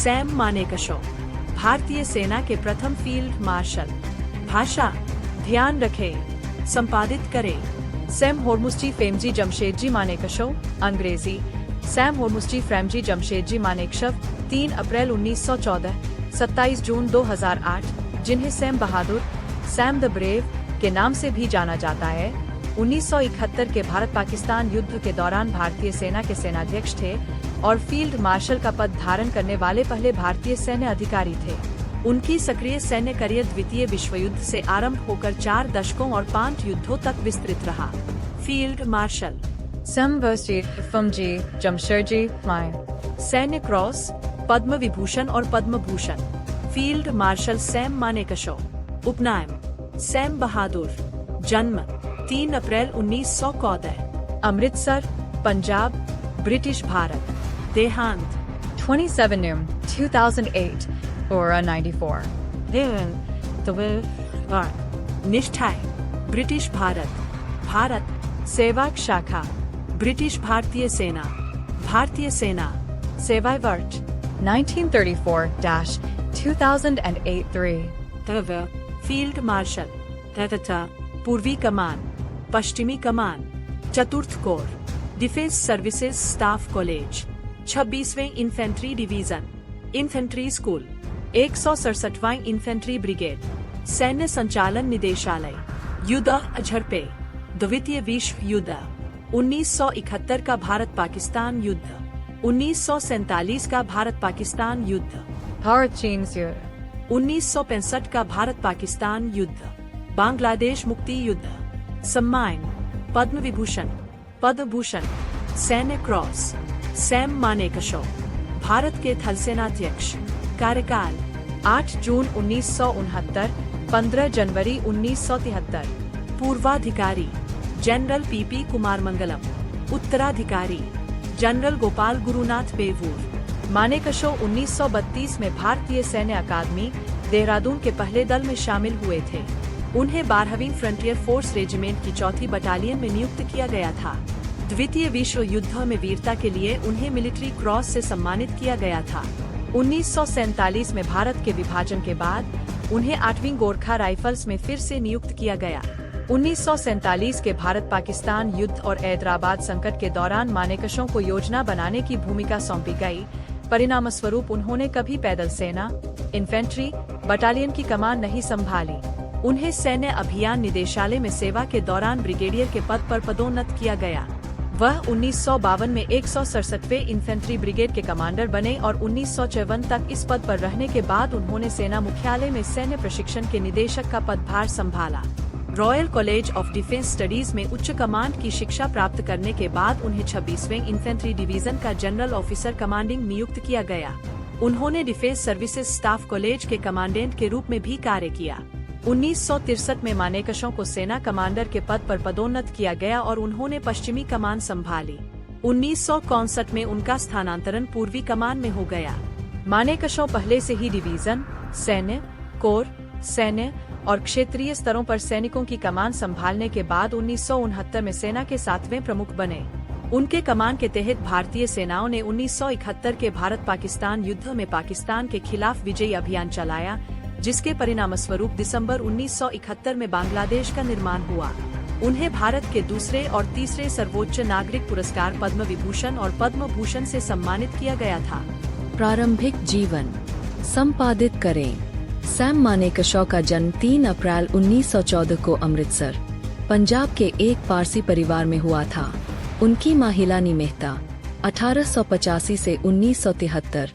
Sam Manekshaw, भारतीय सेना के प्रथम फील्ड मार्शल। भाषा, ध्यान रखें, संपादित करें। सैम होर्मुसजी फेमजी जमशेदजी मानेकशॉ, अंग्रेजी सैम होर्मुसजी फ्रेमजी जमशेदजी मानेकशॉ, 3 अप्रैल 1914, 27 जून 2008, जिन्हें Sam Bahadur, Sam the brave के नाम से भी जाना जाता है, 1971 के भारत पाकिस्तान युद्ध के दौरान भारतीय सेना के सेनाध्यक्ष थे और फील्ड मार्शल का पद धारण करने वाले पहले भारतीय सैन्य अधिकारी थे। उनकी सक्रिय सैन्य करियर द्वितीय विश्व युद्ध से आरंभ होकर 4 दशकों और 5 युद्धों तक विस्तृत रहा। फील्ड मार्शल सैम फमजी जमशेदजी मानेकशॉ, सैन्य क्रॉस, पद्म विभूषण और पद्म भूषण। फील्ड मार्शल सैम मानेकशॉ, उपनाम सैम बहादुर, जन्म 3 अप्रैल 1914, अमृतसर, पंजाब, ब्रिटिश भारत। देहांत 27 June 2008 or 94। निष्ठाएं, ब्रिटिश भारत, भारत, सेवाक शाखा, ब्रिटिश भारतीय सेना, भारतीय सेना, सेवाएं वर्ष 1934-2008-3। फील्ड मार्शल, पूर्वी कमान, पश्चिमी कमान, चतुर्थ corps, defence services staff college, 26वें इन्फेंट्री डिवीजन, इन्फेंट्री स्कूल, 167वां इन्फेंट्री ब्रिगेड, सैन्य संचालन निदेशालय, युद्ध झड़पे, द्वितीय विश्व युद्ध, 1971 का भारत पाकिस्तान युद्ध, 1947 का भारत पाकिस्तान युद्ध, भारत चीन युद्ध, 1965 का भारत पाकिस्तान युद्ध, बांग्लादेश मुक्ति युद्ध। सम्मान, पद्म विभूषण, पद्म भूषण, सैन्य क्रॉस। सैम मानेकशॉ, भारत के थल सेनाध्यक्ष। कार्यकाल 8 जून 1969, 15 जनवरी 1973। पूर्वाधिकारी जनरल पीपी कुमार मंगलम, उत्तराधिकारी जनरल गोपाल गुरुनाथ बेवूर। मानेकशॉ 1932 में भारतीय सैन्य अकादमी, देहरादून के पहले दल में शामिल हुए थे। उन्हें 12वीं फ्रंटियर फोर्स रेजिमेंट की 4th बटालियन में नियुक्त किया गया था। द्वितीय विश्व युद्ध में वीरता के लिए उन्हें मिलिट्री क्रॉस से सम्मानित किया गया था। 1947 में भारत के विभाजन के बाद उन्हें 8वीं गोरखा राइफल्स में फिर से नियुक्त किया गया। 1947 के भारत पाकिस्तान युद्ध और हैदराबाद संकट के दौरान मानेकशॉ को योजना बनाने की भूमिका सौंपी गई। परिणामस्वरूप उन्होंने कभी पैदल सेना, इन्फेंट्री बटालियन की कमान नहीं संभाली। उन्हें सैन्य अभियान निदेशालय में सेवा के दौरान ब्रिगेडियर के पद पर पदोन्नत किया गया। वह 1952 में 167वें इन्फेंट्री ब्रिगेड के कमांडर बने और 1954 तक इस पद पर रहने के बाद उन्होंने सेना मुख्यालय में सैन्य प्रशिक्षण के निदेशक का पदभार संभाला। Royal college of defence studies में उच्च कमांड की शिक्षा प्राप्त करने के बाद उन्हें 26वें इन्फेंट्री डिवीजन का जनरल ऑफिसर कमांडिंग नियुक्त किया गया। उन्होंने डिफेंस सर्विसेज स्टाफ कॉलेज के कमांडेंट के रूप में भी कार्य किया। 1963 में मानेकशॉ को सेना कमांडर के पद पर पदोन्नत किया गया और उन्होंने पश्चिमी कमान संभाली। 1961 में उनका स्थानांतरण पूर्वी कमान में हो गया। मानेकशॉ पहले से ही डिवीजन, सैन्य, कोर, सैन्य और क्षेत्रीय स्तरों पर सैनिकों की कमान संभालने के बाद 1969 में सेना के 7वें प्रमुख बने। उनके कमान के तहत भारतीय सेनाओं ने 1971 के भारत पाकिस्तान युद्ध में पाकिस्तान के खिलाफ विजयी अभियान चलाया, जिसके परिणामस्वरूप दिसंबर 1971 में बांग्लादेश का निर्माण हुआ। उन्हें भारत के दूसरे और तीसरे सर्वोच्च नागरिक पुरस्कार पद्म विभूषण और पद्म भूषण से सम्मानित किया गया था। प्रारंभिक जीवन संपादित करें। सैम मानेकशॉ का जन्म 3 अप्रैल 1914 को अमृतसर, पंजाब के एक पारसी परिवार में हुआ था। उनकी मां हिलानी मेहता 1885 से 1973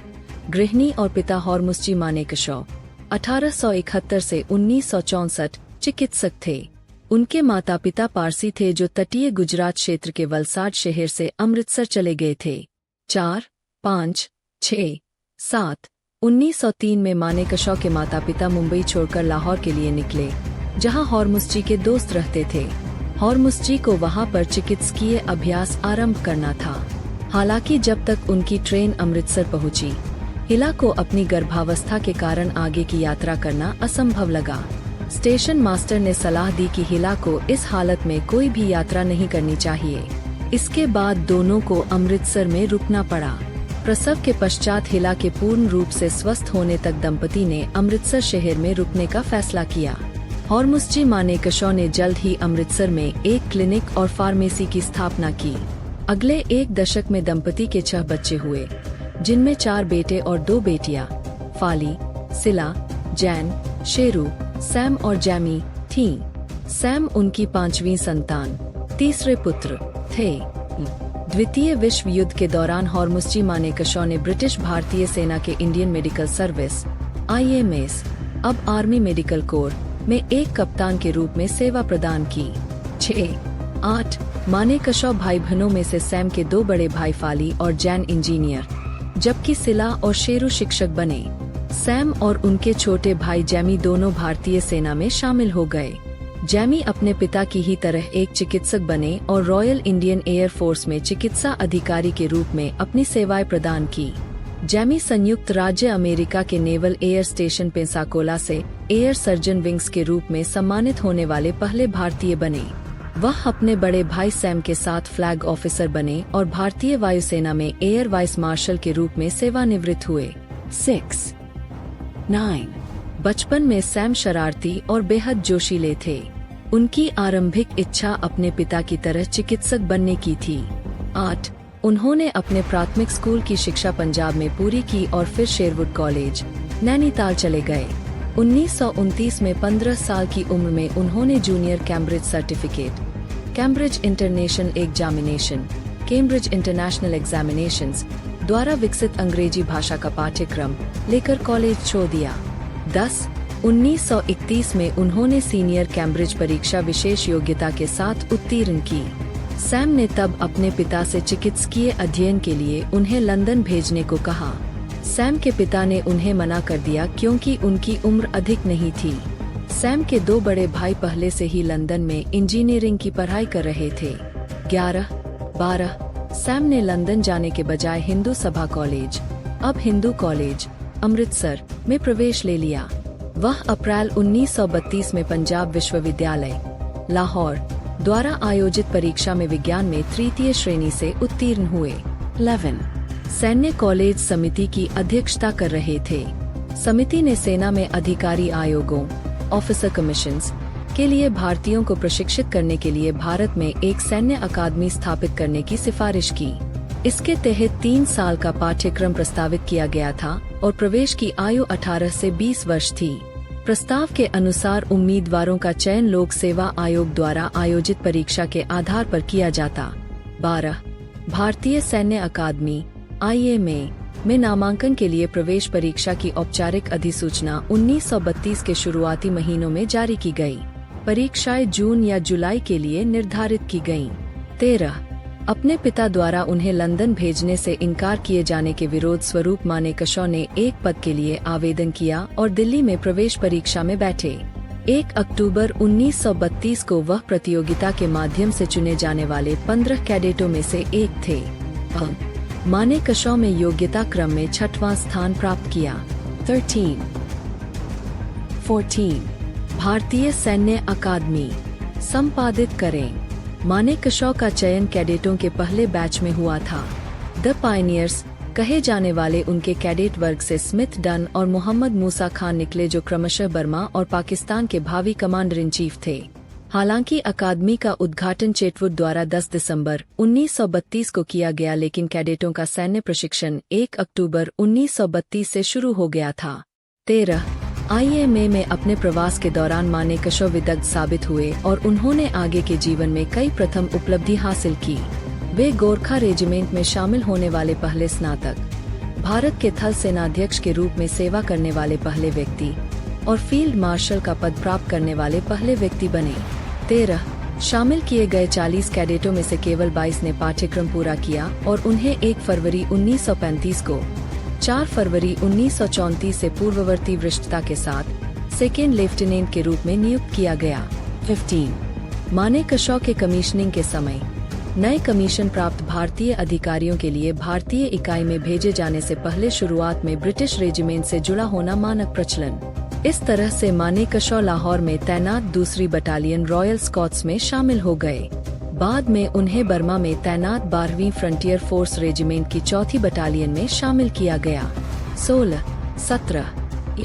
गृहिणी और पिता होर्मुसजी मानेकशॉ 1871 से 1964 चिकित्सक थे। उनके माता पिता पारसी थे जो तटीय गुजरात क्षेत्र के वलसाड शहर से अमृतसर चले गए थे। 4, 5, 6, 7 1903 में मानेकशॉ के माता पिता मुंबई छोड़कर लाहौर के लिए निकले, जहां होर्मुसजी के दोस्त रहते थे। होर्मुसजी को वहां पर चिकित्सकीय अभ्यास आरंभ करना था। हालांकि जब तक उनकी ट्रेन अमृतसर पहुंची, हिला को अपनी गर्भावस्था के कारण आगे की यात्रा करना असंभव लगा। स्टेशन मास्टर ने सलाह दी कि हिला को इस हालत में कोई भी यात्रा नहीं करनी चाहिए। इसके बाद दोनों को अमृतसर में रुकना पड़ा। प्रसव के पश्चात हिला के पूर्ण रूप से स्वस्थ होने तक दंपति ने अमृतसर शहर में रुकने का फैसला किया। हॉर्मुसजी मानेकशॉ ने जल्द ही अमृतसर में एक क्लिनिक और फार्मेसी की स्थापना की। अगले एक दशक में दंपति के 6 बच्चे हुए, जिनमें 4 बेटे और 2 बेटियां, फाली, सिला, जैन, शेरू, सैम और जैमी थीं। सैम उनकी 5वीं संतान, तीसरे पुत्र थे। द्वितीय विश्व युद्ध के दौरान हॉर्मुसजी मानेकशॉ ने ब्रिटिश भारतीय सेना के इंडियन मेडिकल सर्विस (IMS) अब आर्मी मेडिकल कोर में एक कप्तान के रूप में सेवा प्रदान की। 6-8 मानेकशॉ भाई बहनों में से सैम के 2 बड़े भाई फाली और जैन इंजीनियर, जबकि सिला और शेरू शिक्षक बने। सैम और उनके छोटे भाई जैमी दोनों भारतीय सेना में शामिल हो गए। जैमी अपने पिता की ही तरह एक चिकित्सक बने और रॉयल इंडियन एयर फोर्स में चिकित्सा अधिकारी के रूप में अपनी सेवाएं प्रदान की। जैमी संयुक्त राज्य अमेरिका के नेवल एयर स्टेशन पेंसाकोला से एयर सर्जन विंग्स के रूप में सम्मानित होने वाले पहले भारतीय बने। वह अपने बड़े भाई सैम के साथ फ्लैग ऑफिसर बने और भारतीय वायुसेना में एयर वाइस मार्शल के रूप में सेवानिवृत्त हुए। 6-9 बचपन में सैम शरारती और बेहद जोशीले थे। उनकी आरंभिक इच्छा अपने पिता की तरह चिकित्सक बनने की थी। 8 उन्होंने अपने प्राथमिक स्कूल की शिक्षा पंजाब में पूरी की और फिर शेरवुड कॉलेज, नैनीताल चले गए। 1929 में 15 साल की उम्र में उन्होंने junior Cambridge certificate, Cambridge international examination, Cambridge international examinations द्वारा विकसित अंग्रेजी भाषा का पाठ्यक्रम लेकर कॉलेज छोड़ दिया। 10 1931 में उन्होंने सीनियर कैम्ब्रिज परीक्षा विशेष योग्यता के साथ उत्तीर्ण की। सैम ने तब अपने पिता से चिकित्सकीय अध्ययन के लिए उन्हें लंदन भेजने को कहा। सैम के पिता ने उन्हें मना कर दिया क्योंकि उनकी उम्र अधिक नहीं थी। सैम के 2 बड़े भाई पहले से ही लंदन में इंजीनियरिंग की पढ़ाई कर रहे थे। 11-12 सैम ने लंदन जाने के बजाय हिंदू सभा कॉलेज, अब हिंदू कॉलेज, अमृतसर में प्रवेश ले लिया। वह अप्रैल 1932 में पंजाब विश्वविद्यालय, लाहौर द्वारा आयोजित परीक्षा में विज्ञान में तृतीय श्रेणी से उत्तीर्ण हुए। 11 सैन्य कॉलेज समिति की अध्यक्षता कर रहे थे। समिति ने सेना में अधिकारी आयोगों, ऑफिसर कमीशंस के लिए भारतीयों को प्रशिक्षित करने के लिए भारत में एक सैन्य अकादमी स्थापित करने की सिफारिश की। इसके तहत 3 साल का पाठ्यक्रम प्रस्तावित किया गया था और प्रवेश की आयु 18 से 20 वर्ष थी। प्रस्ताव के अनुसार उम्मीदवारों का चयन लोक सेवा आयोग द्वारा आयोजित परीक्षा के आधार पर किया जाता। 12 भारतीय सैन्य अकादमी (IMA) में नामांकन के लिए प्रवेश परीक्षा की औपचारिक अधिसूचना 1932 के शुरुआती महीनों में जारी की गई। परीक्षाएं जून या जुलाई के लिए निर्धारित की गयीं। 13 अपने पिता द्वारा उन्हें लंदन भेजने से इनकार किए जाने के विरोध स्वरूप मानेकशॉ ने एक पद के लिए आवेदन किया और दिल्ली में प्रवेश परीक्षा में बैठे। 1 अक्टूबर 1932 को वह प्रतियोगिता के माध्यम से चुने जाने वाले 15 कैडेटों में से एक थे। मानेकशॉ में योग्यता क्रम में 6वां स्थान प्राप्त किया। 13-14 भारतीय सैन्य अकादमी संपादित करें। मानेकशॉ का चयन कैडेटों के पहले बैच में हुआ था। द पायनियर्स कहे जाने वाले उनके कैडेट वर्ग से स्मिथ डन और मोहम्मद मूसा खान निकले, जो क्रमशः बर्मा और पाकिस्तान के भावी कमांडर इन चीफ थे। हालांकि अकादमी का उद्घाटन चेटवुड द्वारा 10 दिसंबर 1932 को किया गया, लेकिन कैडेटों का सैन्य प्रशिक्षण 1 अक्टूबर 1932 से शुरू हो गया था। 13 IMA में अपने प्रवास के दौरान मानेकशॉ विदग्ध साबित हुए और उन्होंने आगे के जीवन में कई प्रथम उपलब्धि हासिल की। वे गोरखा रेजिमेंट में शामिल होने वाले पहले स्नातक, भारत के थल सेनाध्यक्ष के रूप में सेवा करने वाले पहले व्यक्ति और फील्ड मार्शल का पद प्राप्त करने वाले पहले व्यक्ति बने। 13 शामिल किए गए 40 कैडेटों में से केवल 22 ने पाठ्यक्रम पूरा किया और उन्हें 1 फरवरी 1935 को 4 फरवरी 1934 से पूर्ववर्ती वरिष्ठता के साथ सेकेंड लेफ्टिनेंट के रूप में नियुक्त किया गया। 15 मानेकशॉ के कमीशनिंग के समय नए कमीशन प्राप्त भारतीय अधिकारियों के लिए भारतीय इकाई में भेजे जाने से पहले शुरुआत में ब्रिटिश रेजिमेंट से जुड़ा होना मानक प्रचलन। इस तरह से मानेकशॉ लाहौर में तैनात 2री बटालियन रॉयल स्कॉट्स में शामिल हो गए। बाद में उन्हें बर्मा में तैनात 12वीं फ्रंटियर फोर्स रेजिमेंट की 4थी बटालियन में शामिल किया गया। 16, 17,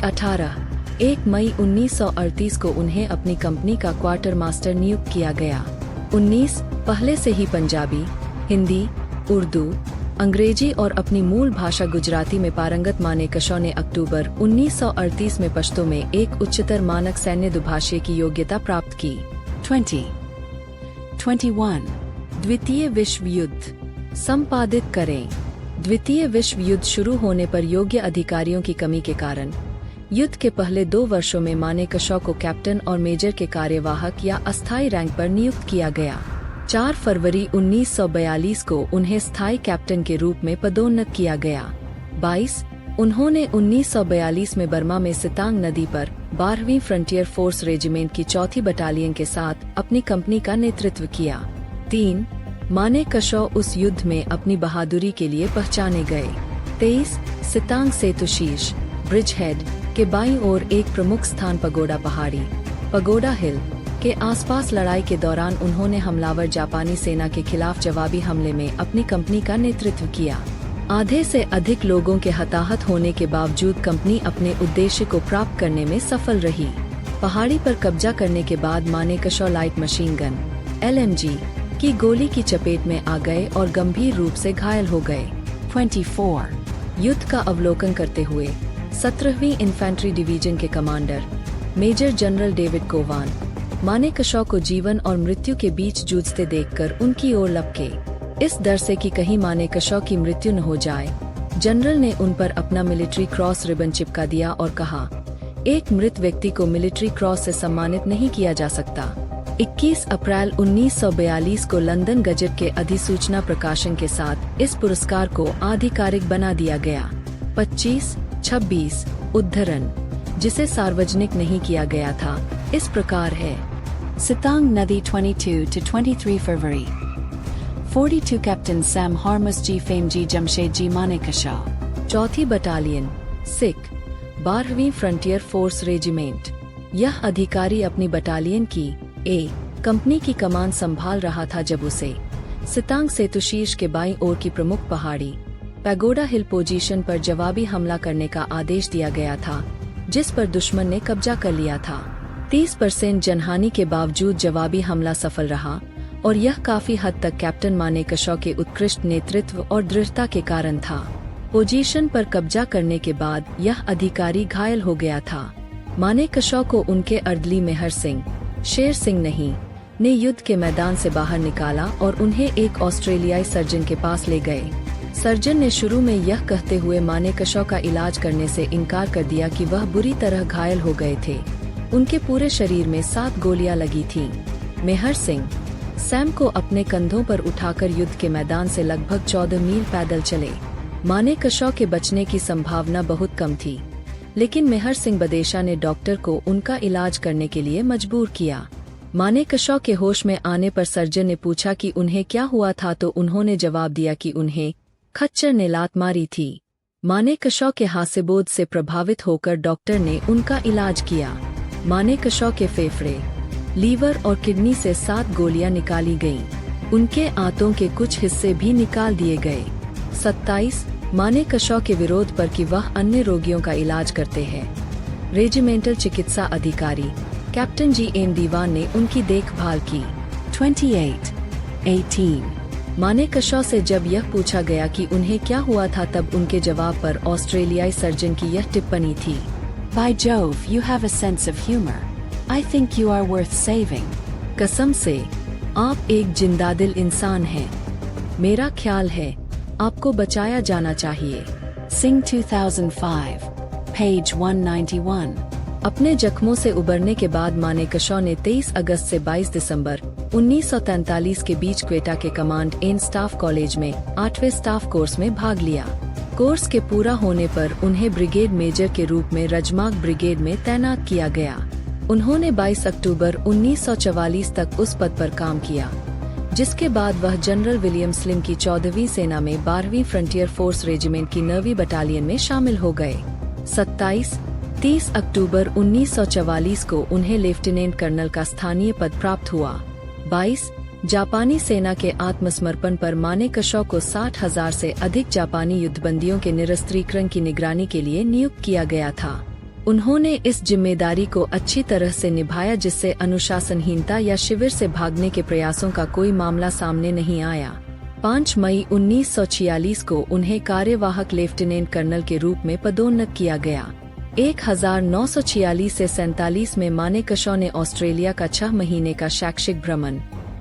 18, 1 मई 1938 को उन्हें अपनी कंपनी का क्वार्टर मास्टर नियुक्त किया गया। 19 पहले से ही पंजाबी, हिंदी, उर्दू, अंग्रेजी और अपनी मूल भाषा गुजराती में पारंगत मानेकशॉ ने अक्टूबर 1938 में पश्तो में एक उच्चतर मानक सैन्य दुभाषीय की योग्यता प्राप्त की। 21 द्वितीय विश्व युद्ध संपादित करें। द्वितीय विश्व युद्ध शुरू होने पर योग्य अधिकारियों की कमी के कारण युद्ध के पहले 2 वर्षों में मानेकशॉ को कैप्टन और मेजर के कार्यवाहक या अस्थायी रैंक पर नियुक्त किया गया। 4 फरवरी 1942 को उन्हें स्थायी कैप्टन के रूप में पदोन्नत किया गया। 22 उन्होंने 1942 में बर्मा में सितांग नदी पर 12वीं फ्रंटियर फोर्स रेजिमेंट की 4थी बटालियन के साथ अपनी कंपनी का नेतृत्व किया। 3 मानेकशॉ उस युद्ध में अपनी बहादुरी के लिए पहचाने गए। 23 सितांग सेतु शीर्ष ब्रिज हेड के बाईं ओर एक प्रमुख स्थान पगोडा पहाड़ी पगोडा हिल के आसपास लड़ाई के दौरान उन्होंने हमलावर जापानी सेना के खिलाफ जवाबी हमले में अपनी कंपनी का नेतृत्व किया। आधे से अधिक लोगों के हताहत होने के बावजूद कंपनी अपने उद्देश्य को प्राप्त करने में सफल रही। पहाड़ी पर कब्जा करने के बाद Manekshaw light machine gun LMG की गोली की चपेट में आ गए और गंभीर रूप से घायल हो गए। 24 युद्ध का अवलोकन करते हुए 17वीं इन्फेंट्री डिवीजन के commander major general David Cowan Manekshaw को जीवन और मृत्यु के बीच जूझते देखकर उनकी ओर लपके। इस डर से कि कहीं मानेकशॉ की मृत्यु न हो जाए, जनरल ने उन पर अपना मिलिट्री क्रॉस रिबन चिपका दिया और कहा, एक मृत व्यक्ति को मिलिट्री क्रॉस से सम्मानित नहीं किया जा सकता। 21 अप्रैल 1942 को लंदन गजट के अधिसूचना प्रकाशन के साथ इस पुरस्कार को आधिकारिक बना दिया गया। 25-26 उद्धरण जिसे सार्वजनिक नहीं किया गया था इस प्रकार है। Sitang Nadi 22 to 23 February 42 Captain Sam Harmus G Fame G Jamshed G Manekashaw 4थी बटालियन सिख 12वीं फ्रंटियर फोर्स रेजिमेंट। यह अधिकारी अपनी बटालियन की ए कंपनी की कमान संभाल रहा था जब उसे सितांग सेतु शीर्ष के बाईं ओर की प्रमुख पहाड़ी पैगोडा हिल पोजीशन पर जवाबी हमला करने का आदेश दिया गया था, जिस पर दुश्मन ने कब्जा कर लिया था। 30% जनहानि के बावजूद जवाबी हमला सफल रहा और यह काफी हद तक कैप्टन मानेकशॉ के उत्कृष्ट नेतृत्व और दृढ़ता के कारण था। पोजीशन पर कब्जा करने के बाद यह अधिकारी घायल हो गया था। मानेकशॉ को उनके अर्दली मेहर सिंह, शेर सिंह नहीं, ने युद्ध के मैदान से बाहर निकाला और उन्हें एक ऑस्ट्रेलियाई सर्जन के पास ले गए। सर्जन ने शुरू में यह कहते हुए मानेकशॉ का इलाज करने से इनकार कर दिया कि वह बुरी तरह घायल हो गए थे। उनके पूरे शरीर में 7 गोलियां लगी थीं। मेहर सिंह सैम को अपने कंधों पर उठाकर युद्ध के मैदान से लगभग 14 मील पैदल चले। मानेकशॉ के बचने की संभावना बहुत कम थी, लेकिन मेहर सिंह बदेशा ने डॉक्टर को उनका इलाज करने के लिए मजबूर किया। मानेकशॉ के होश में आने पर सर्जन ने पूछा कि उन्हें क्या हुआ था, तो उन्होंने जवाब दिया कि उन्हें खच्चर ने लात मारी थी। मानेकशॉ के हास्यबोध से प्रभावित होकर डॉक्टर ने उनका इलाज किया। मानेकशॉ के फेफड़े, लीवर और किडनी से 7 गोलियां निकाली गईं। उनके आंतों के कुछ हिस्से भी निकाल दिए गए। 27 मानेकशॉ के विरोध पर कि वह अन्य रोगियों का इलाज करते हैं। रेजिमेंटल चिकित्सा अधिकारी कैप्टन GM दीवान ने उनकी देखभाल की। 28-18 मानेकशॉ से जब यह पूछा गया कि उन्हें क्या हुआ था, तब उनके जवाब पर ऑस्ट्रेलियाई सर्जन की यह टिप्पणी थी, By Jove, you have a sense of humor. I think you are worth saving. कसम से आप एक जिंदादिल इंसान हैं। मेरा ख्याल है आपको बचाया जाना चाहिए। Singh 2005, page 191. अपने जख्मों से उबरने के बाद मानेकशॉ ने 23 अगस्त से 22 दिसंबर 1943 के बीच क्वेटा के कमांड एंड स्टाफ कॉलेज में 8वें स्टाफ कोर्स में भाग लिया। कोर्स के पूरा होने पर उन्हें ब्रिगेड मेजर के रूप में रजमार्ग ब्रिगेड में तैनात किया गया। उन्होंने 22 अक्टूबर 1944 तक उस पद पर काम किया, जिसके बाद वह जनरल विलियम स्लिम की 14वीं सेना में 12वीं फ्रंटियर फोर्स रेजिमेंट की 9वीं बटालियन में शामिल हो गए। 27-30 अक्टूबर 1944 को उन्हें लेफ्टिनेंट कर्नल का स्थानीय पद प्राप्त हुआ। 22 जापानी सेना के आत्मसमर्पण पर मानेकशॉ को 60,000 से अधिक जापानी युद्धबंदियों के निरस्त्रीकरण की निगरानी के लिए नियुक्त किया गया था। उन्होंने इस जिम्मेदारी को अच्छी तरह से निभाया, जिससे अनुशासनहीनता या शिविर से भागने के प्रयासों का कोई मामला सामने नहीं आया। 5 मई 1946 को उन्हें कार्यवाहक लेफ्टिनेंट कर्नल के रूप में पदोन्नत किया गया। 1946 से 47 में मानेकशॉ ने ऑस्ट्रेलिया का 6 महीने का शैक्षिक भ्रमण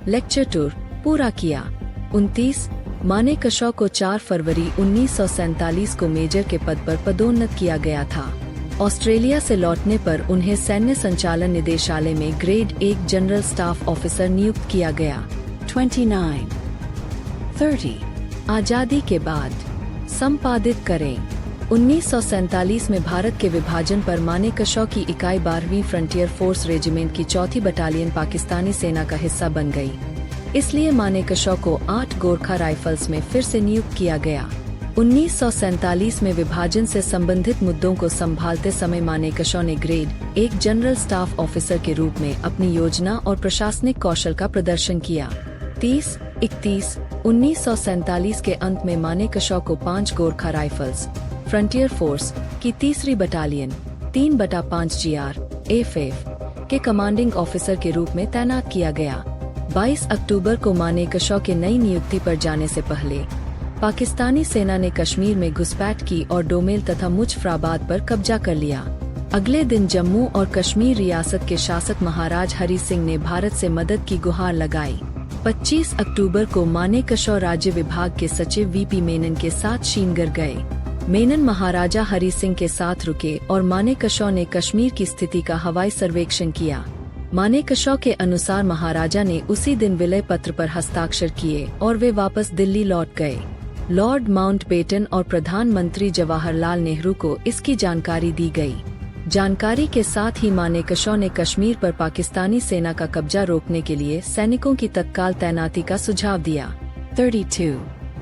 लेक्चर टूर पूरा किया। 29 मानेकशॉ को 4 फरवरी 1947 को मेजर के पद पर पदोन्नत किया गया था। ऑस्ट्रेलिया से लौटने पर उन्हें सैन्य संचालन निदेशालय में ग्रेड 1 जनरल स्टाफ ऑफिसर नियुक्त किया गया। 29, 30 आजादी के बाद संपादित करें। 1947 में भारत के विभाजन पर मानेकशॉ की इकाई 12वीं फ्रंटियर फोर्स रेजिमेंट की 4थी बटालियन पाकिस्तानी सेना का हिस्सा बन गई। इसलिए मानेकशॉ को 8 गोरखा राइफल्स में फिर से नियुक्त किया गया। 1947 में विभाजन से संबंधित मुद्दों को संभालते समय मानेकशॉ ने ग्रेड 1 जनरल स्टाफ ऑफिसर के रूप में अपनी योजना और प्रशासनिक कौशल का प्रदर्शन किया। 30-31 1947 के अंत में मानेकशॉ को 5 गोरखा राइफल्स फ्रंटियर फोर्स की 3री बटालियन 3/5 GRFF के कमांडिंग ऑफिसर के रूप में तैनात किया गया। 22 अक्टूबर को मानेकशॉ के नई नियुक्ति पर जाने से पहले पाकिस्तानी सेना ने कश्मीर में घुसपैठ की और डोमेल तथा मुजफ्फराबाद पर कब्जा कर लिया। अगले दिन जम्मू और कश्मीर रियासत के शासक महाराज हरि सिंह ने भारत से मदद की गुहार लगाई। 25 अक्टूबर को मानेकशॉ राज्य विभाग के सचिव वीपी मेनन के साथ श्रीनगर गए। मेनन महाराजा हरि सिंह के साथ रुके और मानेकशॉ ने कश्मीर की स्थिति का हवाई सर्वेक्षण किया। मानेकशॉ के अनुसार महाराजा ने उसी दिन विलय पत्र पर हस्ताक्षर किए और वे वापस दिल्ली लौट गए। लॉर्ड माउंटबेटन और प्रधानमंत्री जवाहरलाल नेहरू को इसकी जानकारी दी गई। जानकारी के साथ ही मानेकशॉ ने कश्मीर पर पाकिस्तानी सेना का कब्जा रोकने के लिए सैनिकों की तत्काल तैनाती का सुझाव दिया। 32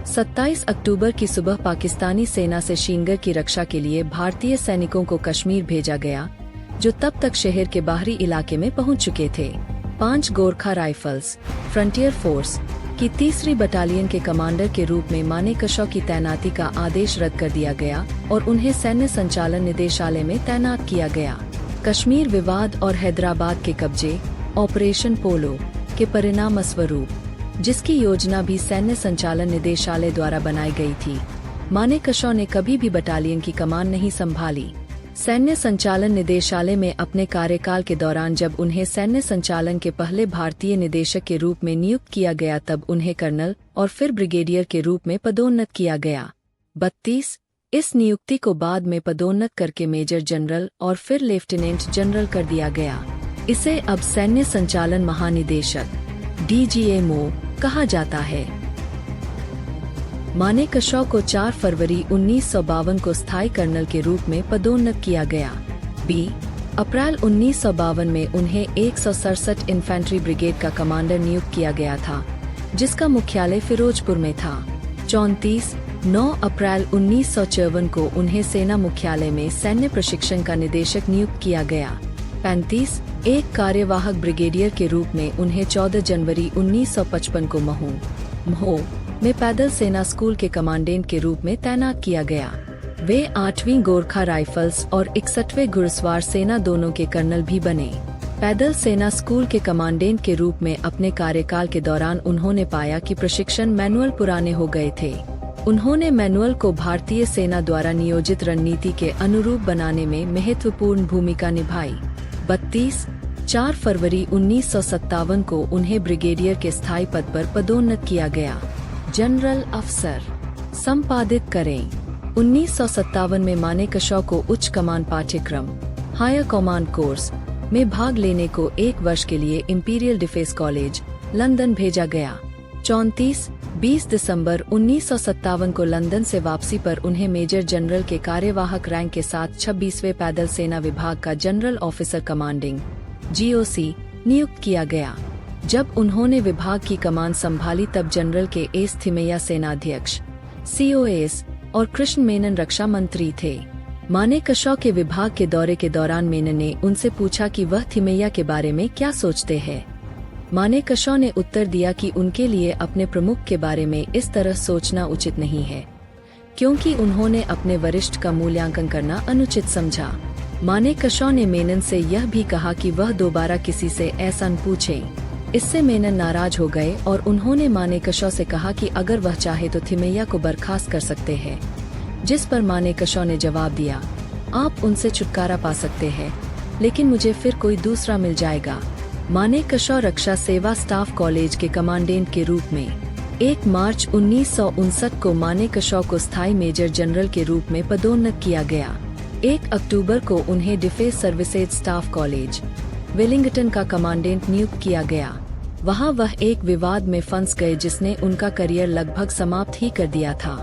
27 अक्टूबर की सुबह पाकिस्तानी सेना से श्रीनगर की रक्षा के लिए भारतीय सैनिकों को कश्मीर भेजा गया, जो तब तक शहर के बाहरी इलाके में पहुंच चुके थे। 5 गोरखा राइफल्स फ्रंटियर फोर्स की 3री बटालियन के कमांडर के रूप में मानेकशॉ की तैनाती का आदेश रद्द कर दिया गया और उन्हें सैन्य संचालन निदेशालय में तैनात किया गया। कश्मीर विवाद और हैदराबाद के कब्जे ऑपरेशन पोलो के परिणाम स्वरूप, जिसकी योजना भी सैन्य संचालन निदेशालय द्वारा बनाई गई थी, मानेकशॉ ने कभी भी बटालियन की कमान नहीं संभाली। सैन्य संचालन निदेशालय में अपने कार्यकाल के दौरान जब उन्हें सैन्य संचालन के पहले भारतीय निदेशक के रूप में नियुक्त किया गया, तब उन्हें कर्नल और फिर ब्रिगेडियर के रूप में पदोन्नत किया गया। 32 इस नियुक्ति को बाद में पदोन्नत करके मेजर जनरल और फिर लेफ्टिनेंट जनरल कर दिया गया। इसे अब सैन्य संचालन महानिदेशक DGMO कहा जाता है। मानेकशॉ को 4 फरवरी 1952 को स्थायी कर्नल के रूप में पदोन्नत किया गया। अप्रैल 1952 में उन्हें 167 इन्फेंट्री ब्रिगेड का कमांडर नियुक्त किया गया था, जिसका मुख्यालय फिरोजपुर में था। 9 अप्रैल 1954 को उन्हें सेना मुख्यालय में सैन्य प्रशिक्षण का निदेशक नियुक्त किया गया। 35 एक कार्यवाहक ब्रिगेडियर के रूप में उन्हें 14 जनवरी 1955 को महो में पैदल सेना स्कूल के कमांडेंट के रूप में तैनात किया गया। वे 8वीं गोरखा राइफल्स और 61वें घुड़सवार सेना दोनों के कर्नल भी बने। पैदल सेना स्कूल के कमांडेंट के रूप में अपने कार्यकाल के दौरान उन्होंने पाया कि प्रशिक्षण मैनुअल पुराने हो गए थे। उन्होंने मैनुअल को भारतीय सेना द्वारा नियोजित रणनीति के अनुरूप बनाने में महत्वपूर्ण भूमिका निभाई। 32 4 फरवरी 1957 को उन्हें ब्रिगेडियर के स्थायी पद पर पदोन्नत किया गया। जनरल अफसर संपादित करें। 1957 में मानेकशॉ को उच्च कमान पाठ्यक्रम हायर कमांड कोर्स में भाग लेने को 1 वर्ष के लिए इंपीरियल डिफेंस कॉलेज लंदन भेजा गया। 20 दिसंबर 1957 को लंदन से वापसी पर उन्हें मेजर जनरल के कार्यवाहक रैंक के साथ 26वें पैदल सेना विभाग का जनरल ऑफिसर कमांडिंग GOC नियुक्त किया गया। जब उन्होंने विभाग की कमान संभाली तब जनरल के एस थिमैया सेनाध्यक्ष COS और कृष्ण मेनन रक्षा मंत्री थे। मानेकशॉ के विभाग के दौरे के दौरान मेनन ने उनसे पूछा कि वह थिमैया के बारे में क्या सोचते हैं। मानेकशॉ ने उत्तर दिया कि उनके लिए अपने प्रमुख के बारे में इस तरह सोचना उचित नहीं है, क्योंकि उन्होंने अपने वरिष्ठ का मूल्यांकन करना अनुचित समझा। मानेकशॉ ने मेनन से यह भी कहा कि वह दोबारा किसी से ऐसा न पूछे। इससे मेनन नाराज हो गए और उन्होंने मानेकशॉ से कहा कि अगर वह चाहे तो थिमैया को बर्खास्त कर सकते हैं, जिस पर मानेकशॉ ने जवाब दिया, आप उनसे छुटकारा पा सकते हैं, लेकिन मुझे फिर कोई दूसरा मिल जाएगा। मानेकशॉ रक्षा सेवा स्टाफ कॉलेज के कमांडेंट के रूप में 1 मार्च 1959 को मानेकशॉ को स्थायी मेजर जनरल के रूप में पदोन्नत किया गया। 1 अक्टूबर को उन्हें defence services staff college Wellington का कमांडेंट नियुक्त किया गया। वहां वह एक विवाद में फंस गए जिसने उनका करियर लगभग समाप्त ही कर दिया था।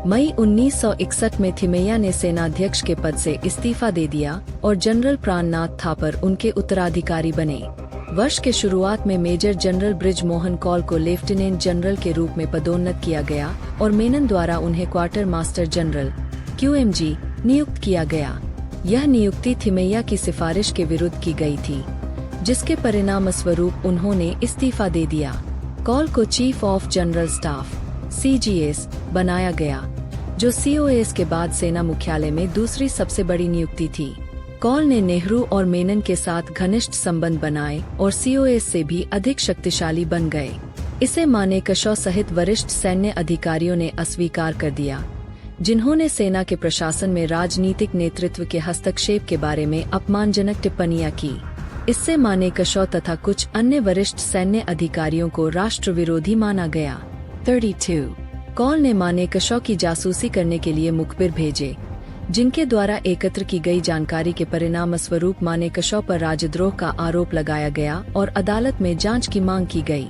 मई 1961 में थिमैया ने सेनाध्यक्ष के पद से इस्तीफा दे दिया और जनरल प्राणनाथ थापर उनके उत्तराधिकारी बने। वर्ष के शुरुआत में मेजर जनरल ब्रिज मोहन कौल को लेफ्टिनेंट जनरल के रूप में पदोन्नत किया गया और मेनन द्वारा उन्हें क्वार्टर मास्टर जनरल QMG नियुक्त किया गया। यह नियुक्ति थिमैया की सिफारिश के विरुद्ध की गई थी, जिसके परिणामस्वरूप उन्होंने इस्तीफा दे दिया। कौल को chief of general staff CGS बनाया गया, जो COS के बाद सेना मुख्यालय में दूसरी सबसे बड़ी नियुक्ति थी। कौल ने नेहरू और मेनन के साथ घनिष्ठ संबंध बनाए और COS से भी अधिक शक्तिशाली बन गए। इसे मानेकशॉ सहित वरिष्ठ सैन्य अधिकारियों ने अस्वीकार कर दिया, जिन्होंने सेना के प्रशासन में राजनीतिक नेतृत्व के हस्तक्षेप के बारे में अपमानजनक टिप्पणियां की। इससे मानेकशॉ तथा कुछ अन्य वरिष्ठ सैन्य अधिकारियों को राष्ट्र विरोधी माना गया। 32. कौल ने मानेकशॉ की जासूसी करने के लिए मुखबिर भेजे, जिनके द्वारा एकत्र की गई जानकारी के परिणामस्वरूप मानेकशॉ पर राजद्रोह का आरोप लगाया गया और अदालत में जांच की मांग की गई।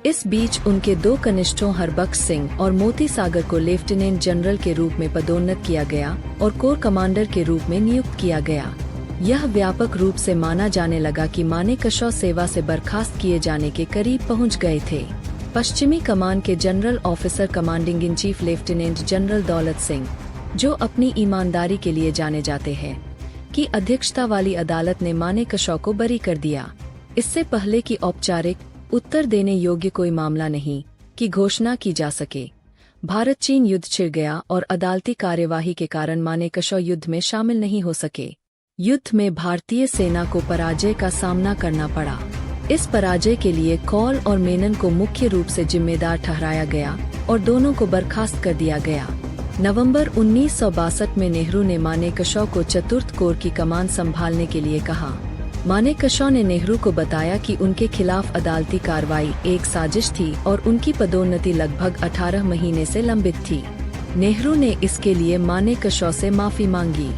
इस बीच उनके 2 कनिष्ठों हरबख्श सिंह और मोती सागर को लेफ्टिनेंट जनरल के रूप में पदोन्नत किया गया और कोर कमांडर के रूप में नियुक्त किया गया। यह व्यापक रूप से माना जाने लगा कि मानेकशॉ सेवा से बर्खास्त किए जाने के करीब पहुंच गए थे। पश्चिमी कमान के general officer commanding in chief lieutenant general Daulat Singh, जो अपनी ईमानदारी के लिए जाने जाते हैं, की अध्यक्षता वाली अदालत ने मानेकशॉ को बरी कर दिया। इससे पहले कि औपचारिक उत्तर देने योग्य कोई मामला नहीं की घोषणा की जा सके, भारत चीन युद्ध छिड़ गया और अदालती कार्यवाही के कारण मानेकशॉ युद्ध में शामिल नहीं हो सके। युद्ध में भारतीय सेना को पराजय का सामना करना पड़ा। इस पराजय के लिए कौल और मेनन को मुख्य रूप से जिम्मेदार ठहराया गया और दोनों को बर्खास्त कर दिया गया। नवंबर 1962 में नेहरू ने मानेकशॉ को चतुर्थ कोर की कमान संभालने के लिए कहा। मानेकशॉ ने नेहरू को बताया कि उनके खिलाफ अदालती कार्रवाई एक साजिश थी और उनकी पदोन्नति लगभग 18 महीने से लंबित थी। नेहरू ने इसके लिए मानेकशॉ से माफी मांगी।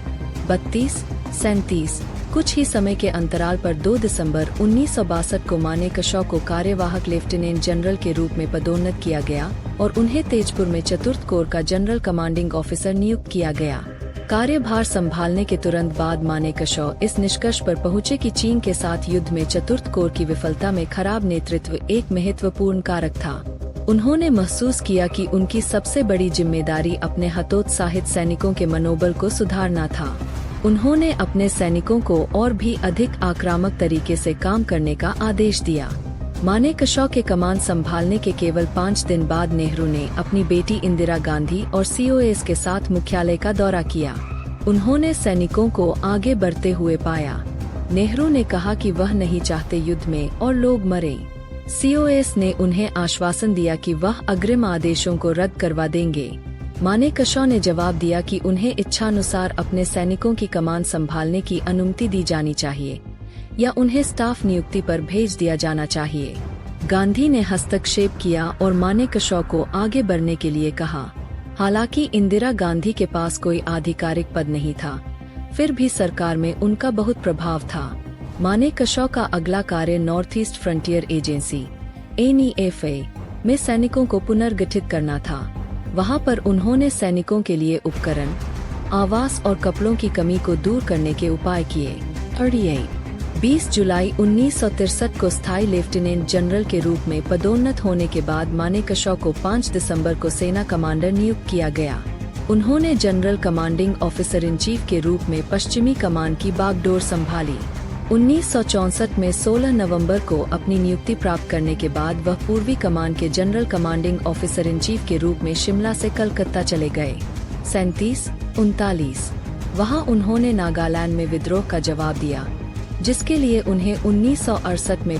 32, 37 कुछ ही समय के अंतराल पर 2 दिसंबर 1962 को मानेकशॉ को कार्यवाहक लेफ्टिनेंट जनरल के रूप में पदोन्नत किया गया और उन्हें तेजपुर में चतुर्थ कोर का जनरल कमांडिंग ऑफिसर नियुक्त किया गया। कार्यभार संभालने के तुरंत बाद मानेकशॉ इस निष्कर्ष पर पहुंचे कि चीन के साथ युद्ध में चतुर्थ कोर की विफलता में खराब नेतृत्व एक महत्वपूर्ण कारक था। उन्होंने महसूस किया कि उनकी सबसे बड़ी जिम्मेदारी अपने हतोत्साहित सैनिकों के मनोबल को सुधारना था। उन्होंने अपने सैनिकों को और भी अधिक आक्रामक तरीके से काम करने का आदेश दिया। मानेकशॉ के कमान संभालने के केवल 5 दिन बाद नेहरू ने अपनी बेटी इंदिरा गांधी और COS के साथ मुख्यालय का दौरा किया। उन्होंने सैनिकों को आगे बढ़ते हुए पाया। नेहरू ने कहा कि वह नहीं चाहते युद्ध में और लोग मरे। COS ने उन्हें आश्वासन दिया कि वह अग्रिम आदेशों को रद्द करवा देंगे। मानेकशॉ ने जवाब दिया कि उन्हें इच्छानुसार अपने सैनिकों की कमान संभालने की अनुमति दी जानी चाहिए या उन्हें स्टाफ नियुक्ति पर भेज दिया जाना चाहिए। गांधी ने हस्तक्षेप किया और मानेकशॉ को आगे बढ़ने के लिए कहा। हालांकि इंदिरा गांधी के पास कोई आधिकारिक पद नहीं था, फिर भी सरकार में उनका बहुत प्रभाव था। मानेकशॉ का अगला कार्य north east frontier agency NEFA में सैनिकों को पुनर्गठित करना था। वहां पर उन्होंने सैनिकों के लिए उपकरण, आवास और कपड़ों की कमी को दूर करने के उपाय किए। 20 जुलाई 1963 को स्थायी लेफ्टिनेंट जनरल के रूप में पदोन्नत होने के बाद मानेकशॉ को 5 दिसंबर को सेना कमांडर नियुक्त किया गया। उन्होंने general commanding officer in chief के रूप में पश्चिमी कमान की बागडोर संभाली। 1964 में 16 नवंबर को अपनी नियुक्ति प्राप्त करने के बाद वह पूर्वी कमान के general commanding officer in chief के रूप में शिमला से कलकत्ता चले गए। 37-39 वहां उन्होंने नागालैंड में विद्रोह का जवाब दिया, जिसके लिए उन्हें 1968 में